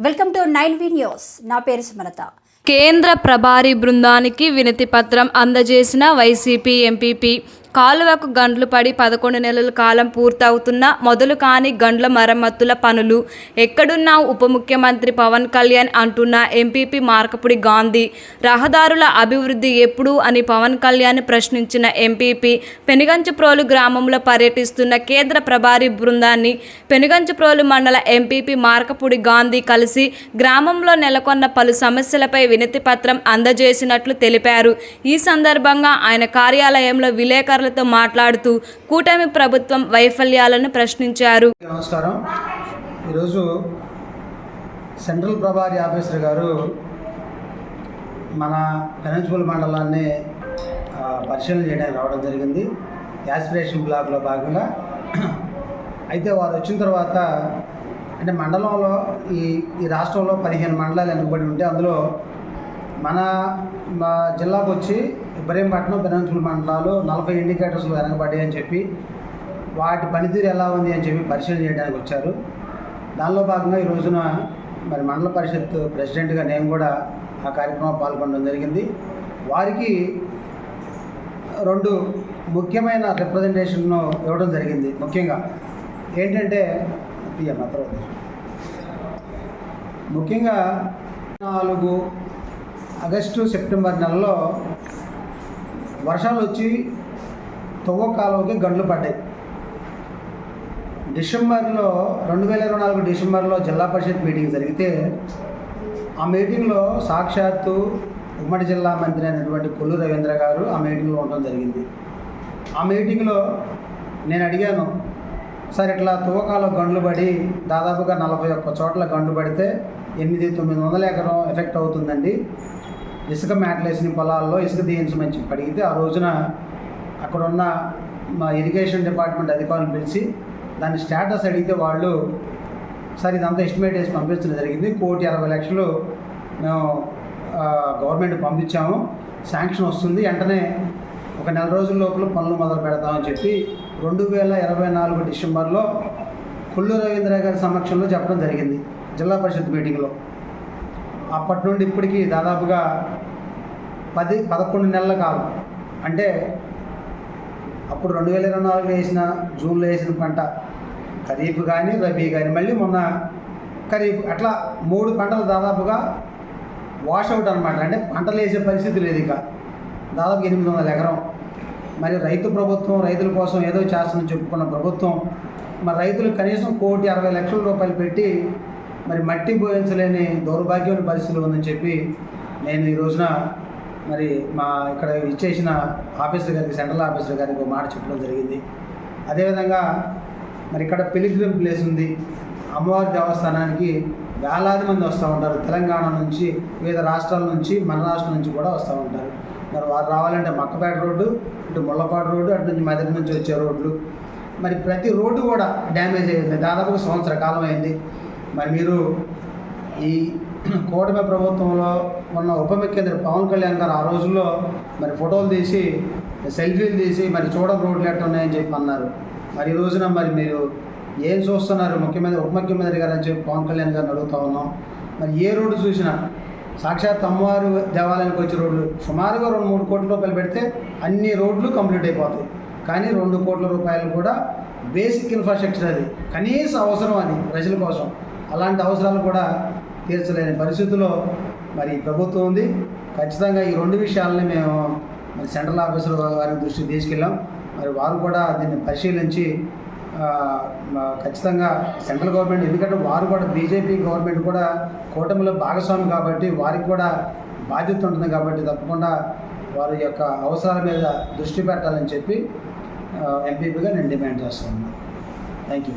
Welcome to 9V news. నా పేరు సుమలత. కేంద్ర ప్రభారీ బృందానికి వినతి పత్రం అందజేసిన వైసీపీ ఎంపీపీ కాలువకు గండ్లు పడి 11 నెలల కాలం పూర్తవుతున్నా మొదలు కాని గండ్ల మరమ్మతుల పనులు ఎక్కడున్నా ఉప ముఖ్యమంత్రి పవన్ కళ్యాణ్ అంటున్న ఎంపీపీ మార్కపుడి గాంధీ రహదారుల అభివృద్ధి ఎప్పుడు అని పవన్ కళ్యాణ్ ప్రశ్నించిన ఎంపీపీ పెనుగంచిప్రోలు గ్రామంలో పర్యటిస్తున్న కేంద్ర ప్రభారీ బృందాన్ని పెనుగంచిప్రోలు మండల ఎంపీపీ మార్కపుడి గాంధీ కలిసి గ్రామంలో నెలకొన్న పలు సమస్యలపై వినతి పత్రం అందజేసినట్లు తెలిపారు. ఈ సందర్భంగా ఆయన కార్యాలయంలో విలేకరులతో మాట్లాడుతూ కూటమి ప్రభుత్వం వైఫల్యాలను ప్రశ్నించారు. నమస్కారం. ఈరోజు సెంట్రల్ ప్రభారీ ఆఫీసర్ గారు మన పెనుగంచిప్రోలు మండలాన్ని పరిశీలన చేయడానికి రావడం జరిగింది యాస్పిరేషన్ బ్లాక్లో భాగంగా. అయితే వారు వచ్చిన తర్వాత అంటే మండలంలో ఈ రాష్ట్రంలో 15 మండలాలు వెనుకబడి ఉంటే అందులో మన జిల్లాకు వచ్చి ఇబ్రహీంపట్నం పెనుగంచిప్రోలు మండలాలు 40 ఇండికేటర్స్లో వెనకబడ్డాయి అని చెప్పి వాటి పనితీరు ఎలా ఉంది అని చెప్పి పరిశీలన చేయడానికి వచ్చారు. దానిలో భాగంగా ఈ రోజున మరి మండల పరిషత్ ప్రెసిడెంట్గా నేను కూడా ఆ కార్యక్రమంలో పాల్గొనడం జరిగింది. వారికి 2 ముఖ్యమైన రిప్రజెంటేషన్ను ఇవ్వడం జరిగింది. ముఖ్యంగా ఏంటంటే ముఖ్యంగా 4 ఆగస్టు సెప్టెంబర్ నెలలో వర్షాలు వచ్చి తొవ్వ కాలువకి గండ్లు పడ్డాయి. డిసెంబర్లో 2024 డిసెంబర్లో జిల్లా పరిషత్ మీటింగ్ జరిగితే ఆ మీటింగ్లో సాక్షాత్తు ఉమ్మడి జిల్లా మంత్రి అయినటువంటి కొల్లు రవీంద్ర గారు ఆ మీటింగ్లో ఉండడం జరిగింది. ఆ మీటింగ్లో నేను అడిగాను, సార్ ఇట్లా తువ్వకాలో గండ్లు పడి దాదాపుగా 41 చోట్ల గండ్లు పడితే 800-900 ఎకరం ఎఫెక్ట్ అవుతుందండి. ఇసుక మేటలేసిన పొలాల్లో ఇసుక తీయించమని చెప్పి అడిగితే ఆ రోజున అక్కడ ఉన్న మా ఇరిగేషన్ డిపార్ట్మెంట్ అధికారులను పిలిచి దాని స్టేటస్ అడిగితే వాళ్ళు సార్ ఇదంతా ఎస్టిమేట్ వేసి పంపించడం జరిగింది. 1,60,00,000 మేము గవర్నమెంట్ పంపించాము, శాంక్షన్ వస్తుంది, వెంటనే ఒక నెల రోజుల లోపల పనులు మొదలు పెడతామని చెప్పి 2024 డిసెంబర్లో కొల్లు రవీంద్ర గారి సమక్షంలో చెప్పడం జరిగింది జిల్లా పరిషత్ మీటింగ్లో. అప్పటి నుండి ఇప్పటికీ దాదాపుగా 11 నెలల కాలం. అంటే అప్పుడు 2024 వేసిన జూన్లో వేసిన పంట ఖరీఫ్ కానీ రబీ కానీ మళ్ళీ మొన్న ఖరీఫ్ అట్లా 3 పంటలు దాదాపుగా వాషౌట్ అనమాట. అంటే పంటలు వేసే పరిస్థితి లేదు. ఇక దాదాపు 800 ఎకరం. మరి రైతు ప్రభుత్వం రైతుల కోసం ఏదో చేస్తుందని చెప్పుకున్న ప్రభుత్వం మరి రైతులకు కనీసం 1,60,00,000 రూపాయలు పెట్టి మరి మట్టి పోయించలేని దౌర్భాగ్యమైన పరిస్థితులు ఉందని చెప్పి నేను ఈ రోజున మరి మా ఇక్కడ ఇచ్చేసిన ఆఫీసర్ గారికి సెంట్రల్ ఆఫీసర్ గారికి ఒక మాట చెప్పడం జరిగింది. అదేవిధంగా మరి ఇక్కడ పిలిగ్రిమ్ ప్లేస్ ఉంది. అమ్మవారి దేవస్థానానికి వేలాది మంది వస్తూ ఉంటారు. తెలంగాణ నుంచి, వివిధ రాష్ట్రాల నుంచి, మన రాష్ట్రం నుంచి కూడా వస్తూ ఉంటారు. మరి వారు రావాలంటే మక్కపేట రోడ్డు, ఇటు ముళ్ళపాడు రోడ్డు, అటు నుంచి మెదక్ నుంచి వచ్చే రోడ్లు, మరి ప్రతి రోడ్డు కూడా డ్యామేజ్ అయ్యింది. దాదాపుగా సంవత్సర కాలం అయింది. మరి మీరు ఈ కూటమి ప్రభుత్వంలో ఉన్న ఉప ముఖ్యమంత్రి పవన్ కళ్యాణ్ గారు ఆ రోజుల్లో మరి ఫోటోలు తీసి సెల్ఫీలు తీసి మరి చూడని రోడ్లు ఎట్లా ఉన్నాయని చెప్పి అన్నారు. మరి ఈ రోజున మరి మీరు ఏం చూస్తున్నారు ముఖ్యమంత్రి ఉప ముఖ్యమంత్రి గారు అని చెప్పి పవన్ కళ్యాణ్ గారిని అడుగుతూ ఉన్నాం. మరి ఏ రోడ్డు చూసినా సాక్షాత్ అమ్మవారు దేవాలయానికి వచ్చే రోడ్లు సుమారుగా 2-3 కోట్ల రూపాయలు పెడితే అన్ని రోడ్లు కంప్లీట్ అయిపోతాయి. కానీ 2 కోట్ల రూపాయలు కూడా బేసిక్ ఇన్ఫ్రాస్ట్రక్చర్, అది కనీస అవసరం అది ప్రజల కోసం. అలాంటి అవసరాలు కూడా తీర్చలేని పరిస్థితుల్లో మరి ప్రభుత్వం ఉంది. ఖచ్చితంగా ఈ 2 విషయాలని మేము మరి సెంట్రల్ ఆఫీసర్ వారి దృష్టికి తీసుకెళ్ళాం. మరి వారు కూడా దీన్ని పరిశీలించి ఖచ్చితంగా సెంట్రల్ గవర్నమెంట్, ఎందుకంటే వారు కూడా బీజేపీ గవర్నమెంట్ కూడా కూటమిలో భాగస్వామి కాబట్టి వారికి కూడా బాధ్యత ఉంటుంది కాబట్టి తప్పకుండా వారి యొక్క అవసరాల మీద దృష్టి పెట్టాలని చెప్పి ఎంపీపీగా నేను డిమాండ్ చేస్తున్నాను. Thank you.